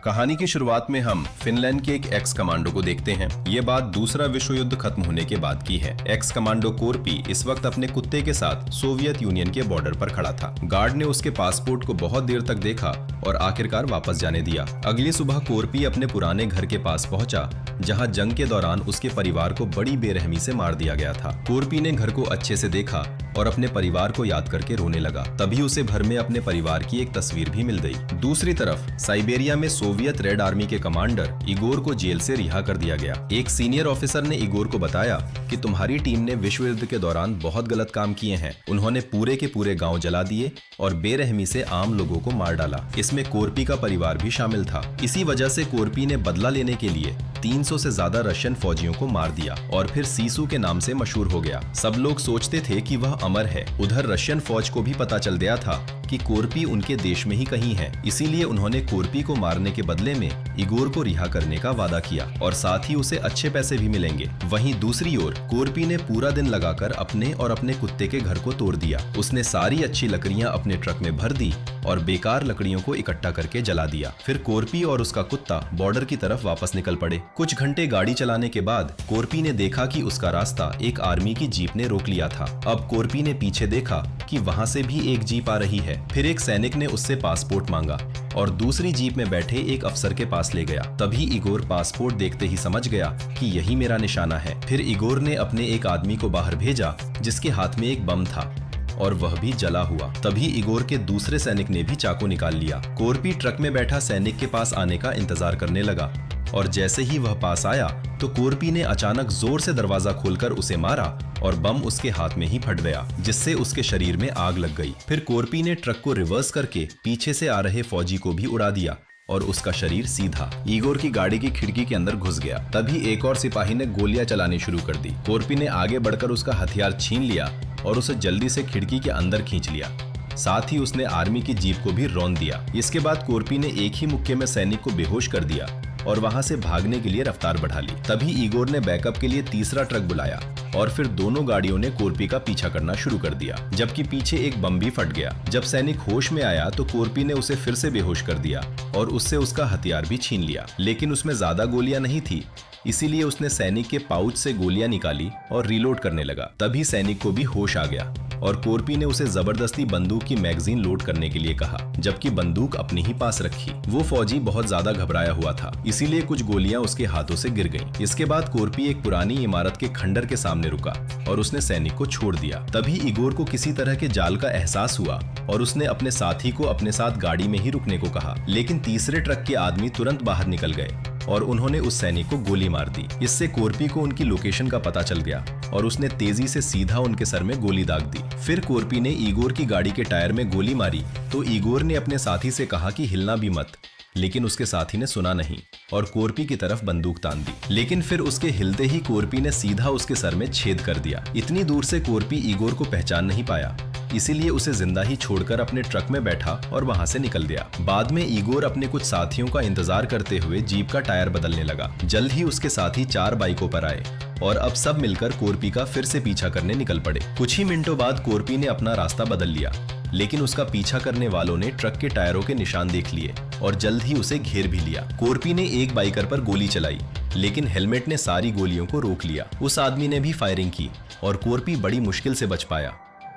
कहानी की शुरुआत में हम फिनलैंड के एक एक्स कमांडो को देखते हैं। ये बात दूसरा विश्व युद्ध खत्म होने के बाद की है। एक्स कमांडो कोरपी इस वक्त अपने कुत्ते के साथ सोवियत यूनियन के बॉर्डर पर खड़ा था। गार्ड ने उसके पासपोर्ट को बहुत देर तक देखा और आखिरकार वापस जाने दिया। अगली सुबह कोरपी अपने पुराने घर के पास पहुंचा, जहां जंग के दौरान उसके परिवार को बड़ी बेरहमी से मार दिया गया था। कोरपी ने घर को अच्छे से देखा और अपने परिवार को याद करके रोने लगा। तभी उसे घर में अपने परिवार की एक तस्वीर भी मिल गई। दूसरी तरफ साइबेरिया में सोवियत रेड आर्मी के कमांडर इगोर को जेल से रिहा कर दिया गया। एक सीनियर ऑफिसर ने इगोर को बताया कि तुम्हारी टीम ने विश्व युद्ध के दौरान बहुत गलत काम किए हैं। उन्होंने पूरे के पूरे गांव जला दिए और बेरहमी से आम लोगों को मार डाला। इसमें कोरपी का परिवार भी शामिल था। इसी वजह से कोरपी ने बदला लेने के लिए 300 से ज्यादा रशियन फौजियों को मार दिया और फिर सीसू के नाम से मशहूर हो गया। सब लोग सोचते थे कि वह अमर है। उधर रशियन फौज को भी पता चल गया था कि कोरपी उनके देश में ही कहीं है। इसीलिए उन्होंने कोरपी को मारने के बदले में इगोर को रिहा करने का वादा किया और साथ ही उसे अच्छे पैसे भी मिलेंगे। वहीं दूसरी ओर कोरपी ने पूरा दिन लगाकर अपने और अपने कुत्ते के घर को तोड़ दिया। उसने सारी अच्छी लकड़ियां अपने ट्रक में भर दी और बेकार लकड़ियों को इकट्ठा करके जला दिया। फिर कोरपी और उसका कुत्ता बॉर्डर की तरफ वापस निकल पड़े। कुछ घंटे गाड़ी चलाने के बाद कोरपी ने देखा कि उसका रास्ता एक आर्मी की जीप ने रोक लिया था। अब कोरपी ने पीछे देखा कि वहां से भी एक जीप आ रही है। फिर एक सैनिक ने उससे पासपोर्ट मांगा और दूसरी जीप में बैठे एक अफसर के पास ले गया। तभी इगोर पासपोर्ट देखते ही समझ गया कि यही मेरा निशाना है। फिर इगोर ने अपने एक आदमी को बाहर भेजा जिसके हाथ में एक बम था और वह भी जला हुआ। तभी इगोर के दूसरे सैनिक ने भी चाकू निकाल लिया। कोरपी ट्रक में बैठा सैनिक के पास आने का इंतजार करने लगा और जैसे ही वह पास आया तो कोरपी ने अचानक जोर से दरवाजा खोलकर उसे मारा और बम उसके हाथ में ही फट गया, जिससे उसके शरीर में आग लग गई। फिर कोरपी ने ट्रक को रिवर्स करके पीछे से आ रहे फौजी को भी उड़ा दिया और उसका शरीर सीधा इगोर की गाड़ी की खिड़की के अंदर घुस गया। तभी एक और सिपाही ने गोलियां चलानी शुरू कर दी। कोरपी ने आगे बढ़कर उसका हथियार छीन लिया और उसे जल्दी से खिड़की के अंदर खींच लिया। साथ ही उसने आर्मी की जीप को भी रौंद दिया। इसके बाद कोरपी ने एक ही मुक्के में सैनिक को बेहोश कर दिया और वहां से भागने के लिए रफ्तार बढ़ा ली। तभी इगोर ने बैकअप के लिए तीसरा ट्रक बुलाया और फिर दोनों गाड़ियों ने कोरपी का पीछा करना शुरू कर दिया, जबकि पीछे एक बम भी फट गया। जब सैनिक होश में आया तो कोरपी ने उसे फिर से बेहोश कर दिया और उससे उसका हथियार भी छीन लिया, लेकिन उसमें ज्यादा गोलियां नहीं थी। इसीलिए उसने सैनिक के पाउच से गोलियां निकाली और रीलोड करने लगा। तभी सैनिक को भी होश आ गया और कोरपी ने उसे जबरदस्ती बंदूक की मैगजीन लोड करने के लिए कहा, जबकि बंदूक अपने ही पास रखी। वो फौजी बहुत ज्यादा घबराया हुआ था, इसीलिए कुछ गोलियां उसके हाथों से गिर गईं। इसके बाद कोरपी एक पुरानी इमारत के खंडर के सामने रुका और उसने सैनिक को छोड़ दिया। तभी इगोर को किसी तरह के जाल का एहसास हुआ और उसने अपने साथी को अपने साथ गाड़ी में ही रुकने को कहा, लेकिन तीसरे ट्रक के आदमी तुरंत बाहर निकल गए और उन्होंने उस सैनिक को गोली मार दी। इससे कोरपी को उनकी लोकेशन का पता चल गया और उसने तेजी से सीधा उनके सर में गोली दाग दी। फिर कोरपी ने इगोर की गाड़ी के टायर में गोली मारी तो इगोर ने अपने साथी से कहा कि हिलना भी मत, लेकिन उसके साथी ने सुना नहीं और कोरपी की तरफ बंदूक तान दी। लेकिन फिर उसके हिलते ही कोरपी ने सीधा उसके सर में छेद कर दिया। इतनी दूर से कोरपी इगोर को पहचान नहीं पाया, इसीलिए उसे जिंदा ही छोड़कर अपने ट्रक में बैठा और वहां से निकल गया। बाद में इगोर अपने कुछ साथियों का इंतजार करते हुए जीप का टायर बदलने लगा। जल्द ही उसके साथी 4 बाइकों पर आए और अब सब मिलकर कोरपी का फिर से पीछा करने निकल पड़े। कुछ ही मिनटों बाद कोरपी ने अपना रास्ता बदल लिया, लेकिन उसका पीछा करने वालों ने ट्रक के टायरों के निशान देख लिए और जल्द ही उसे घेर भी लिया। कोरपी ने एक बाइकर पर गोली चलाई, लेकिन हेलमेट ने सारी गोलियों को रोक लिया। उस आदमी ने भी फायरिंग की और कोरपी बड़ी मुश्किल से बच पाया।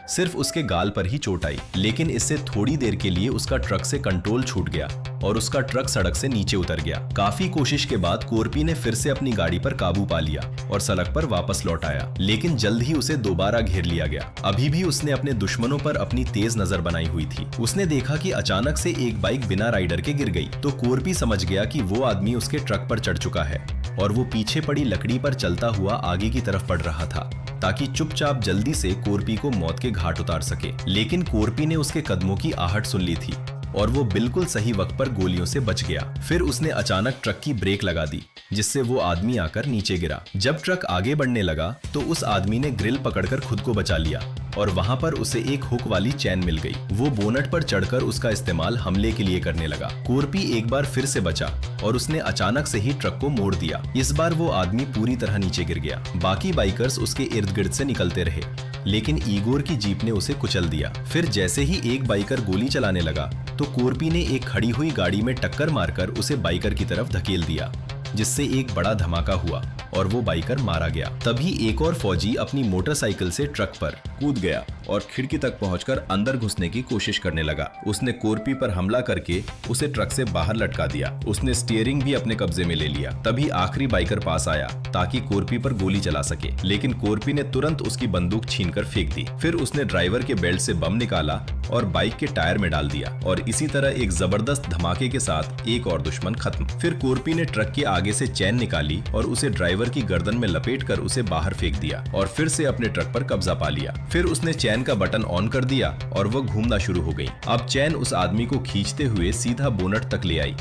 सिर्फ उसके गाल पर ही चोट आई, लेकिन इससे थोड़ी देर के लिए उसका ट्रक से कंट्रोल छूट गया और उसका ट्रक सड़क से नीचे उतर गया। काफी कोशिश के बाद कोरपी ने फिर से अपनी गाड़ी पर काबू पा लिया और सड़क पर वापस लौट आया, लेकिन जल्द ही उसे दोबारा घेर लिया गया। अभी भी उसने अपने दुश्मनों पर अपनी तेज नजर बनाई हुई थी। उसने देखा कि अचानक से एक बाइक बिना राइडर के गिर गई तो कोरपी समझ गया कि वो आदमी उसके ट्रक पर चढ़ चुका है और वो पीछे पड़ी लकड़ी पर चलता हुआ आगे की तरफ बढ़ रहा था, ताकि चुपचाप जल्दी से कोरपी को मौत के घाट उतार सके। लेकिन कोरपी ने उसके कदमों की आहट सुन ली थी और वो बिल्कुल सही वक्त पर गोलियों से बच गया। फिर उसने अचानक ट्रक की ब्रेक लगा दी, जिससे वो आदमी आकर नीचे गिरा। जब ट्रक आगे बढ़ने लगा तो उस आदमी ने ग्रिल पकड़कर खुद को बचा लिया और वहां पर उसे एक हुक वाली चैन मिल गई। वो बोनट पर चढ़कर उसका इस्तेमाल हमले के लिए करने लगा। कोरपी एक बार फिर से बचा और उसने अचानक से ही ट्रक को मोड़ दिया। इस बार वो आदमी पूरी तरह नीचे गिर गया। बाकी बाइकर्स उसके इर्द गिर्द से निकलते रहे, लेकिन इगोर की जीप ने उसे कुचल दिया। फिर जैसे ही एक बाइकर गोली चलाने लगा तो कोरपी ने एक खड़ी हुई गाड़ी में टक्कर मारकर उसे बाइकर की तरफ धकेल दिया, जिससे एक बड़ा धमाका हुआ और वो बाइकर मारा गया। तभी एक और फौजी अपनी मोटरसाइकिल से ट्रक पर कूद गया और खिड़की तक पहुंचकर अंदर घुसने की कोशिश करने लगा। उसने कोरपी पर हमला करके उसे ट्रक से बाहर लटका दिया। उसने स्टीयरिंग भी अपने कब्जे में ले लिया। तभी आखिरी बाइकर पास आया ताकि कोरपी पर गोली चला सके, लेकिन कोरपी ने तुरंत उसकी बंदूक छीनकर फेंक दी। फिर उसने ड्राइवर के बेल्ट से बम निकाला और बाइक के टायर में डाल दिया और इसी तरह एक जबरदस्त धमाके के साथ एक और दुश्मन खत्म। फिर कोरपी ने ट्रक के आगे से चैन निकाली और उसे ड्राइवर की गर्दन में लपेटकर उसे बाहर फेंक दिया और फिर से अपने ट्रक पर कब्जा पा लिया। फिर उसने चैन का बटन ऑन कर दिया और वो घूमना शुरू हो गई। अब चैन उस आदमी को खींचते हुए सीधा बोनट तक ले आई,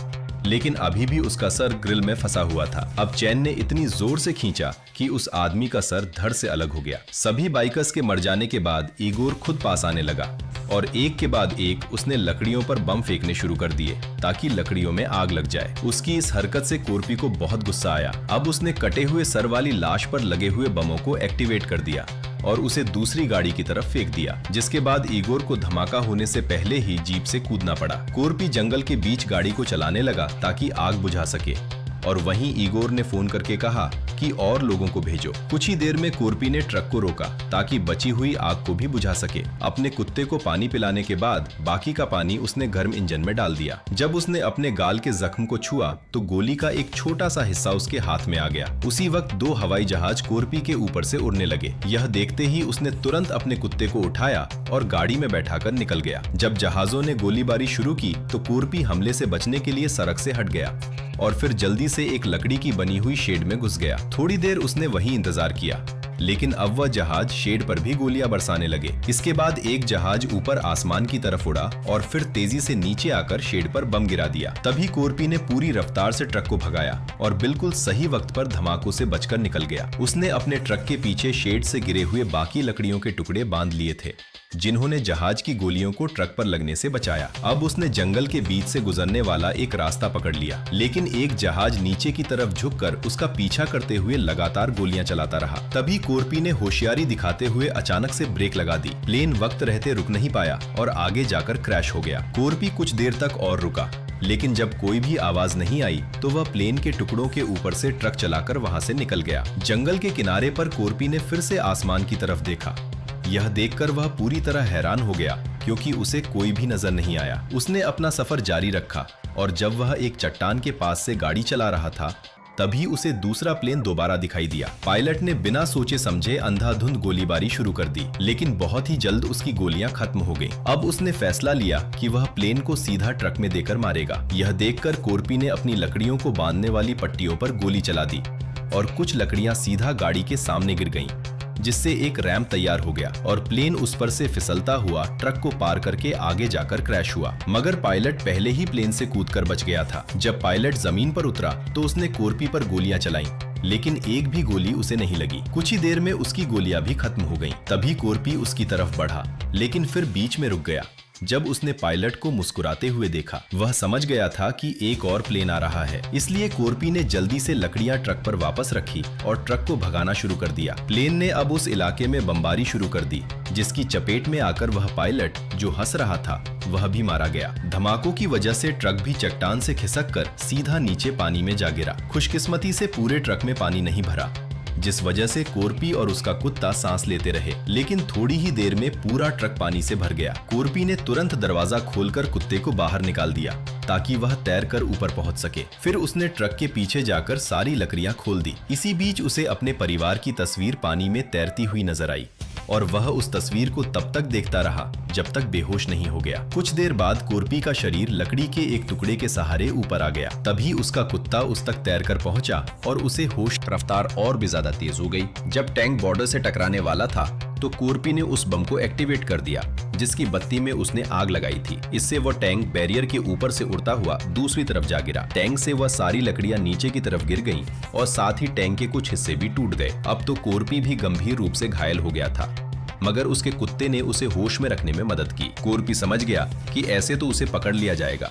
लेकिन अभी भी उसका सर ग्रिल में फंसा हुआ था। अब चैन ने इतनी जोर से खींचा कि उस आदमी का सर धड़ से अलग हो गया। सभी बाइकर्स के मर जाने के बाद इगोर खुद पास आने लगा और एक के बाद एक उसने लकड़ियों पर बम फेंकने शुरू कर दिए ताकि लकड़ियों में आग लग जाए। उसकी इस हरकत से कोरपी को बहुत गुस्सा आया। अब उसने कटे हुए सर वाली लाश पर लगे हुए बमों को एक्टिवेट कर दिया और उसे दूसरी गाड़ी की तरफ फेंक दिया, जिसके बाद इगोर को धमाका होने से पहले ही जीप से कूदना पड़ा। कोरपी जंगल के बीच गाड़ी को चलाने लगा ताकि आग बुझा सके और वहीं इगोर ने फोन करके कहा कि और लोगों को भेजो। कुछ ही देर में कोरपी ने ट्रक को रोका ताकि बची हुई आग को भी बुझा सके। अपने कुत्ते को पानी पिलाने के बाद बाकी का पानी उसने गर्म इंजन में डाल दिया। जब उसने अपने गाल के जख्म को छुआ तो गोली का एक छोटा सा हिस्सा उसके हाथ में आ गया। उसी वक्त 2 हवाई जहाज कोरपी के ऊपर से उड़ने लगे। यह देखते ही उसने तुरंत अपने कुत्ते को उठाया और गाड़ी में बैठाकर निकल गया। जब जहाजों ने गोलीबारी शुरू की तो कोरपी हमले से बचने के लिए सड़क से हट गया और फिर जल्दी से एक लकड़ी की बनी हुई शेड में घुस गया। थोड़ी देर उसने वहीं इंतजार किया, लेकिन अब वह जहाज शेड पर भी गोलियां बरसाने लगे। इसके बाद एक जहाज ऊपर आसमान की तरफ उड़ा और फिर तेजी से नीचे आकर शेड पर बम गिरा दिया। तभी कोरपी ने पूरी रफ्तार से ट्रक को भगाया और बिल्कुल सही वक्त पर धमाकों से बचकर निकल गया। उसने अपने ट्रक के पीछे शेड से गिरे हुए बाकी लकड़ियों के टुकड़े बांध लिए थे, जिन्होंने जहाज की गोलियों को ट्रक पर लगने से बचाया। अब उसने जंगल के बीच से गुजरने वाला एक रास्ता पकड़ लिया, लेकिन एक जहाज नीचे की तरफ झुककर उसका पीछा करते हुए लगातार गोलियां चलाता रहा। तभी कोरपी ने होशियारी दिखाते हुए अचानक से ब्रेक लगा दी। प्लेन वक्त रहते रुक नहीं पाया और आगे जाकर क्रैश हो गया। कोरपी कुछ देर तक और रुका, लेकिन जब कोई भी आवाज नहीं आई तो वह प्लेन के टुकड़ों के ऊपर से ट्रक चलाकर वहां से निकल गया। जंगल के किनारे पर कोरपी ने फिर से आसमान की तरफ देखा। यह देखकर वह पूरी तरह हैरान हो गया क्योंकि उसे कोई भी नजर नहीं आया। उसने अपना सफर जारी रखा और जब वह एक चट्टान के पास से गाड़ी चला रहा था तभी उसे दूसरा प्लेन दोबारा दिखाई दिया। पायलट ने बिना सोचे समझे अंधाधुंध गोलीबारी शुरू कर दी, लेकिन बहुत ही जल्द उसकी गोलियां खत्म हो गईं। अब उसने फैसला लिया कि वह प्लेन को सीधा ट्रक में देकर मारेगा। यह देखकर कोरपी ने अपनी लकड़ियों को बांधने वाली पट्टियों पर गोली चला दी और कुछ लकड़ियां सीधा गाड़ी के सामने गिर गईं, जिससे एक रैंप तैयार हो गया और प्लेन उस पर से फिसलता हुआ ट्रक को पार करके आगे जाकर क्रैश हुआ। मगर पायलट पहले ही प्लेन से कूदकर बच गया था। जब पायलट जमीन पर उतरा तो उसने कोरपी पर गोलियां चलाईं, लेकिन एक भी गोली उसे नहीं लगी। कुछ ही देर में उसकी गोलियां भी खत्म हो गईं। तभी कोरपी उसकी तरफ बढ़ा, लेकिन फिर बीच में रुक गया। जब उसने पायलट को मुस्कुराते हुए देखा, वह समझ गया था कि एक और प्लेन आ रहा है। इसलिए कोरपी ने जल्दी से लकड़ियां ट्रक पर वापस रखी और ट्रक को भगाना शुरू कर दिया। प्लेन ने अब उस इलाके में बमबारी शुरू कर दी, जिसकी चपेट में आकर वह पायलट जो हंस रहा था वह भी मारा गया। धमाकों की वजह से ट्रक भी चट्टान से खिसककर सीधा नीचे पानी में जा गिरा। खुशकिस्मती से पूरे ट्रक में पानी नहीं भरा, जिस वजह से कोरपी और उसका कुत्ता सांस लेते रहे, लेकिन थोड़ी ही देर में पूरा ट्रक पानी से भर गया। कोरपी ने तुरंत दरवाजा खोलकर कुत्ते को बाहर निकाल दिया ताकि वह तैरकर ऊपर पहुंच सके। फिर उसने ट्रक के पीछे जाकर सारी लकड़ियां खोल दी। इसी बीच उसे अपने परिवार की तस्वीर पानी में तैरती हुई नजर आई और वह उस तस्वीर को तब तक देखता रहा जब तक बेहोश नहीं हो गया। कुछ देर बाद कोरपी का शरीर लकड़ी के एक टुकड़े के सहारे ऊपर आ गया। तभी उसका कुत्ता उस तक तैरकर पहुंचा और उसे होश। रफ्तार और भी ज्यादा तेज हो गई। जब टैंक बॉर्डर से टकराने वाला था तो कोरपी ने उस बम को एक्टिवेट कर दिया, जिसकी बत्ती में उसने आग लगाई थी। इससे वह टैंक बैरियर के ऊपर से उड़ता हुआ दूसरी तरफ जा गिरा। टैंक से वह सारी लकड़ियां नीचे की तरफ गिर गईं और साथ ही टैंक के कुछ हिस्से भी टूट गए। अब तो कोरपी भी गंभीर रूप से घायल हो गया था, मगर उसके कुत्ते ने उसे होश में रखने में मदद की। कोरपी समझ गया कि ऐसे तो उसे पकड़ लिया जाएगा,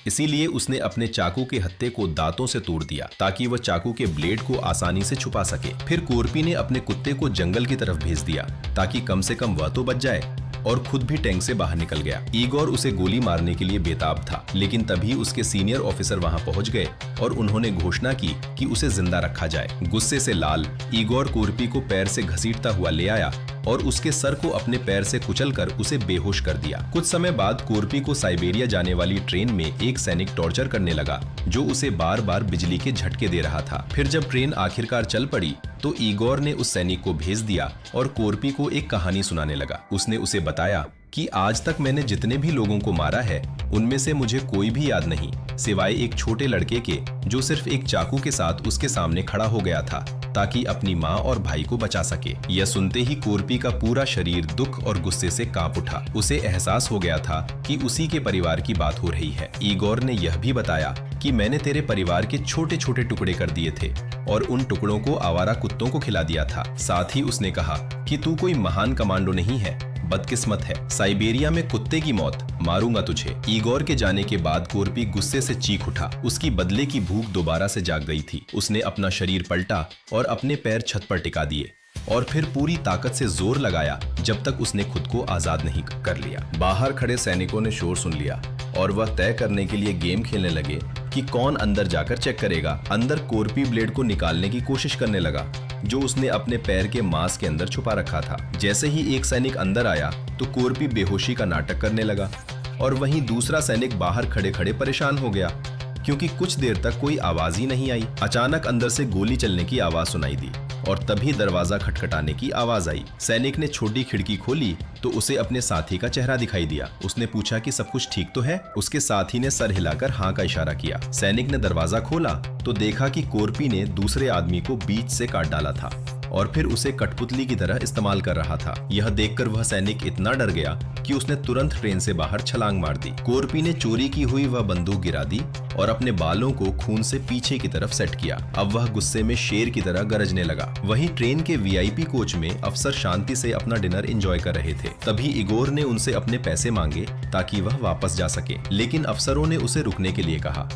इसीलिए उसने अपने चाकू के हत्थे को दांतों से तोड़ दिया ताकि वह चाकू के ब्लेड को आसानी से छुपा सके। फिर कोरपी ने अपने कुत्ते को जंगल की तरफ भेज दिया ताकि कम से कम वह तो बच जाए, और खुद भी टैंक से बाहर निकल गया। ईगोर उसे गोली मारने के लिए बेताब था, लेकिन तभी उसके सीनियर ऑफिसर वहां पहुंच गए और उन्होंने घोषणा की कि उसे जिंदा रखा जाए। गुस्से से लाल ईगोर कोरपी को पैर से घसीटता हुआ ले आया और उसके सर को अपने पैर से कुचलकर उसे बेहोश कर दिया। कुछ समय बाद कोरपी को साइबेरिया जाने वाली ट्रेन में एक सैनिक टॉर्चर करने लगा, जो उसे बार बार बिजली के झटके दे रहा था। फिर जब ट्रेन आखिरकार चल पड़ी तो ईगोर ने उस सैनिक को भेज दिया और कोरपी को एक कहानी सुनाने लगा। उसने उसे बताया कि आज तक मैंने जितने भी लोगों को मारा है उनमें से मुझे कोई भी याद नहीं, सिवाय एक छोटे लड़के के जो सिर्फ एक चाकू के साथ उसके सामने खड़ा हो गया था ताकि अपनी माँ और भाई को बचा सके। यह सुनते ही कोरपी का पूरा शरीर दुख और गुस्से से कांप उठा। उसे एहसास हो गया था कि उसी के परिवार की बात हो रही है। ईगोर ने यह भी बताया कि मैंने तेरे परिवार के छोटे छोटे टुकड़े कर दिए थे और उन टुकड़ों को आवारा कुत्तों को खिला दिया था। साथ ही उसने कहा कि तू कोई महान कमांडो नहीं है, बदकिस्मत है। साइबेरिया में कुत्ते की मौत, मारूंगा तुझे। ईगोर के जाने के बाद कोरपी गुस्से से चीख उठा। उसकी बदले की भूख दोबारा से जाग गई थी। उसने अपना शरीर पलटा और अपने पैर छत पर टिका दिए और फिर पूरी ताकत से जोर लगाया जब तक उसने खुद को आजाद नहीं कर लिया। बाहर खड़े सैनिकों ने शोर सुन लिया और वह तय करने के लिए गेम खेलने लगे कि कौन अंदर जाकर चेक करेगा। अंदर कोरपी ब्लेड को निकालने की कोशिश करने लगा जो उसने अपने पैर के मांस के अंदर छुपा रखा था। जैसे ही एक सैनिक अंदर आया तो कोरपी बेहोशी का नाटक करने लगा और वहीं दूसरा सैनिक बाहर खड़े खड़े परेशान हो गया क्योंकि कुछ देर तक कोई आवाज ही नहीं आई। अचानक अंदर से गोली चलने की आवाज सुनाई दी और तभी दरवाजा खटखटाने की आवाज आई। सैनिक ने छोटी खिड़की खोली तो उसे अपने साथी का चेहरा दिखाई दिया। उसने पूछा कि सब कुछ ठीक तो है। उसके साथी ने सर हिलाकर हाँ का इशारा किया। सैनिक ने दरवाजा खोला तो देखा कि कोरपी ने दूसरे आदमी को बीच से काट डाला था और फिर उसे कठपुतली की तरह इस्तेमाल कर रहा था। यह देखकर वह सैनिक इतना डर गया कि उसने तुरंत ट्रेन से बाहर छलांग मार दी। कोरपी ने चोरी की हुई वह बंदूक गिरा दी और अपने बालों को खून से पीछे की तरफ सेट किया। अब वह गुस्से में शेर की तरह गरजने लगा। वहीं ट्रेन के वीआईपी कोच में अफसर शांति से अपना डिनर एंजॉय कर रहे थे। तभी इगोर ने उनसे अपने पैसे मांगे ताकि वह वापस जा सके, लेकिन अफसरों ने उसे रुकने के लिए कहा,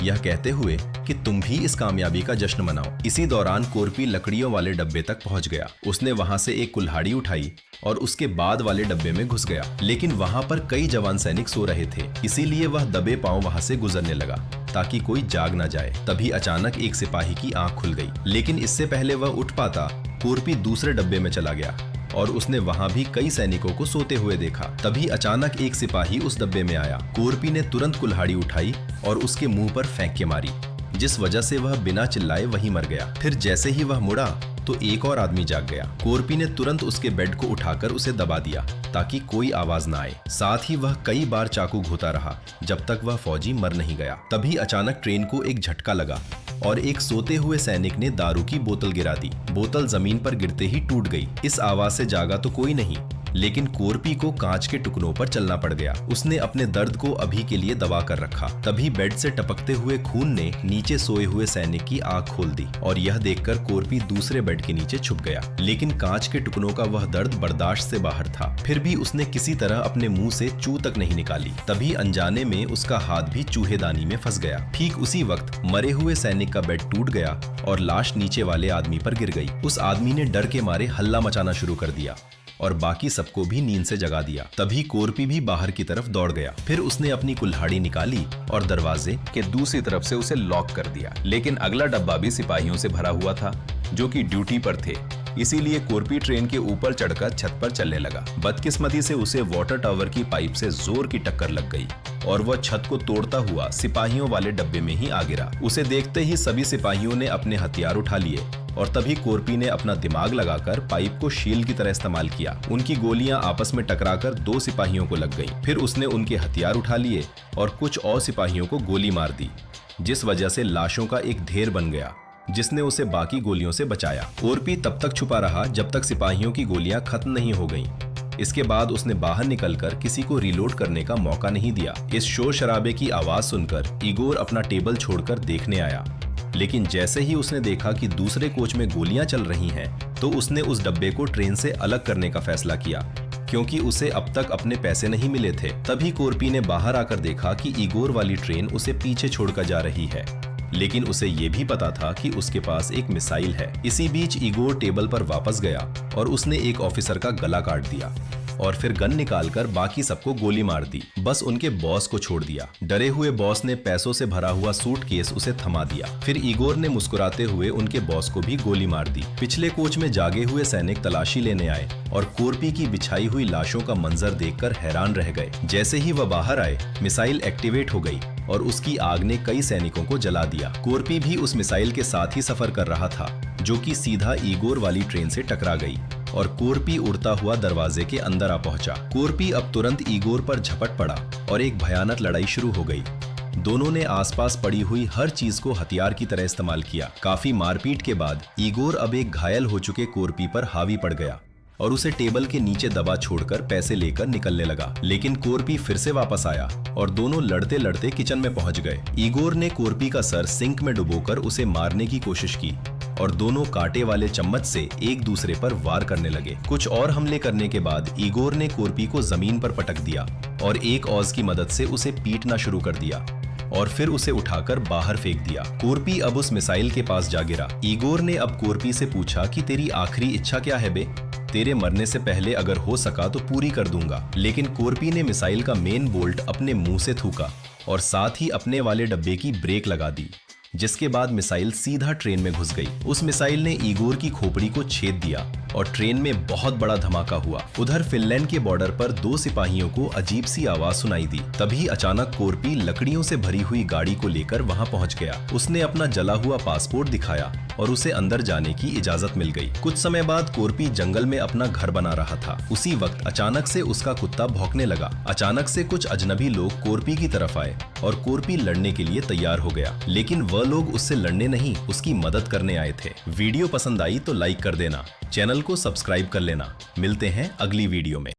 यह कहते हुए कि तुम भी इस कामयाबी का जश्न मनाओ। इसी दौरान कोरपी लकड़ियों वाले डब्बे तक पहुंच गया। उसने वहां से एक कुल्हाड़ी उठाई और उसके बाद वाले डब्बे में घुस गया, लेकिन वहां पर कई जवान सैनिक सो रहे थे, इसीलिए वह दबे पांव वहां से गुजरने लगा ताकि कोई जाग ना जाए। तभी अचानक एक सिपाही की आंख खुल गई, लेकिन इससे पहले वह उठ पाता कोरपी दूसरे डब्बे में चला गया और उसने वहां भी कई सैनिकों को सोते हुए देखा। तभी अचानक एक सिपाही उस डब्बे में आया। कोरपी ने तुरंत कुल्हाड़ी उठाई और उसके मुंह पर फेंक के मारी, जिस वजह से वह बिना चिल्लाए वहीं मर गया। फिर जैसे ही वह मुड़ा तो एक और आदमी जाग गया। कोरपी ने तुरंत उसके बेड को उठाकर उसे दबा दिया ताकि कोई आवाज ना आए। साथ ही वह कई बार चाकू घोता रहा जब तक वह फौजी मर नहीं गया। तभी अचानक ट्रेन को एक झटका लगा और एक सोते हुए सैनिक ने दारू की बोतल गिरा दी। बोतल जमीन पर गिरते ही टूट गई। इस आवाज से जागा तो कोई नहीं, लेकिन कोरपी को कांच के टुकड़ों पर चलना पड़ गया। उसने अपने दर्द को अभी के लिए दबा कर रखा। तभी बेड से टपकते हुए खून ने नीचे सोए हुए सैनिक की आंख खोल दी और यह देखकर कोरपी दूसरे बेड के नीचे छुप गया, लेकिन कांच के टुकड़ों का वह दर्द बर्दाश्त से बाहर था। फिर भी उसने किसी तरह अपने मुंह से चू तक नहीं निकाली। तभी अनजाने में उसका हाथ भी चूहेदानी में फंस गया। ठीक उसी वक्त मरे हुए सैनिक का बेड टूट गया और लाश नीचे वाले आदमी पर गिर गई। उस आदमी ने डर के मारे हल्ला मचाना शुरू कर दिया और बाकी सबको भी नींद से जगा दिया। तभी कोरपी भी बाहर की तरफ दौड़ गया। फिर उसने अपनी कुल्हाड़ी निकाली और दरवाजे के दूसरी तरफ से उसे लॉक कर दिया, लेकिन अगला डब्बा भी सिपाहियों से भरा हुआ था जो कि ड्यूटी पर थे, इसीलिए कोरपी ट्रेन के ऊपर चढ़कर छत पर चलने लगा। बदकिस्मती से उसे वाटर टावर की पाइप से जोर की टक्कर लग गई और वह छत को तोड़ता हुआ सिपाहियों वाले डब्बे में ही आ गिरा। उसे देखते ही सभी सिपाहियों ने अपने हथियार उठा लिए और तभी कोरपी ने अपना दिमाग लगाकर पाइप को शील्ड की तरह इस्तेमाल किया। उनकी गोलियां आपस में टकराकर 2 सिपाहियों को लग गईं। फिर उसने उनके हथियार उठा लिए और कुछ और सिपाहियों को गोली मार दी, जिस वजह से लाशों का एक ढेर बन गया, जिसने उसे बाकी गोलियों से बचाया। कोरपी तब तक छुपा रहा जब तक सिपाहियों की गोलियां खत्म नहीं हो गईं। इसके बाद उसने बाहर निकलकर किसी को रिलोड करने का मौका नहीं दिया। इस शोर शराबे की आवाज सुनकर इगोर अपना टेबल छोड़कर देखने आया, लेकिन जैसे ही उसने देखा कि दूसरे कोच में गोलियां चल रही हैं, तो उसने उस डब्बे को ट्रेन से अलग करने का फैसला किया, क्योंकि उसे अब तक अपने पैसे नहीं मिले थे। तभी कोरपी ने बाहर आकर देखा कि इगोर वाली ट्रेन उसे पीछे छोड़कर जा रही है, लेकिन उसे ये भी पता था कि उसके पास एक मिसाइल है। इसी बीच इगोर टेबल पर वापस गया और उसने एक ऑफिसर का गला काट दिया और फिर गन निकालकर बाकी सबको गोली मार दी। बस उनके बॉस को छोड़ दिया। डरे हुए बॉस ने पैसों से भरा हुआ सूटकेस उसे थमा दिया। फिर इगोर ने मुस्कुराते हुए उनके बॉस को भी गोली मार दी। पिछले कोच में जागे हुए सैनिक तलाशी लेने आए और कोरपी की बिछाई हुई लाशों का मंजर देखकर हैरान रह गए। जैसे ही वह बाहर आए, मिसाइल एक्टिवेट हो गई और उसकी आग ने कई सैनिकों को जला दिया। कोरपी भी उस मिसाइल के साथ ही सफर कर रहा था, जो कि सीधा इगोर वाली ट्रेन से टकरा गई और कोरपी उड़ता हुआ दरवाजे के अंदर आ पहुंचा। कोरपी अब तुरंत इगोर पर झपट पड़ा और एक भयानक लड़ाई शुरू हो गई। दोनों ने आसपास पड़ी हुई हर चीज को हथियार की तरह इस्तेमाल किया। काफी मारपीट के बाद इगोर अब एक घायल हो चुके कोरपी पर हावी पड़ गया और उसे टेबल के नीचे दबा छोड़कर पैसे लेकर निकलने लगा। लेकिन कोरपी फिर से वापस आया और दोनों लड़ते लड़ते किचन में पहुंच गए। इगोर ने कोरपी का सर सिंक में डुबोकर उसे मारने की कोशिश की और दोनों कांटे वाले चम्मच से एक दूसरे पर वार करने लगे। कुछ और हमले करने के बाद इगोर ने कोरपी को जमीन पर पटक दिया और एक औज की मदद से उसे पीटना शुरू कर दिया और फिर उसे उठाकर बाहर फेंक दिया। कोरपी अब उस मिसाइल के पास जा गिरा। इगोर ने अब कोरपी से पूछा कि तेरी आखिरी इच्छा क्या है बे? तेरे मरने से पहले अगर हो सका तो पूरी कर दूंगा। लेकिन कोरपी ने मिसाइल का मेन बोल्ट अपने मुंह से थूका और साथ ही अपने वाले डब्बे की ब्रेक लगा दी, जिसके बाद मिसाइल सीधा ट्रेन में घुस गई। उस मिसाइल ने इगोर की खोपड़ी को छेद दिया और ट्रेन में बहुत बड़ा धमाका हुआ। उधर फिनलैंड के बॉर्डर पर दो सिपाहियों को अजीब सी आवाज सुनाई दी। तभी अचानक कोरपी लकड़ियों से भरी हुई गाड़ी को लेकर वहां पहुंच गया। उसने अपना जला हुआ पासपोर्ट दिखाया और उसे अंदर जाने की इजाजत मिल गई। कुछ समय बाद कोरपी जंगल में अपना घर बना रहा था। उसी वक्त अचानक से उसका कुत्ता भौंकने लगा। अचानक से कुछ अजनबी लोग कोरपी की तरफ आए और कोरपी लड़ने के लिए तैयार हो गया। लेकिन वह लोग उससे लड़ने नहीं, उसकी मदद करने आए थे। वीडियो पसंद आई तो लाइक कर देना, चैनल को सब्सक्राइब कर लेना। मिलते हैं अगली वीडियो में।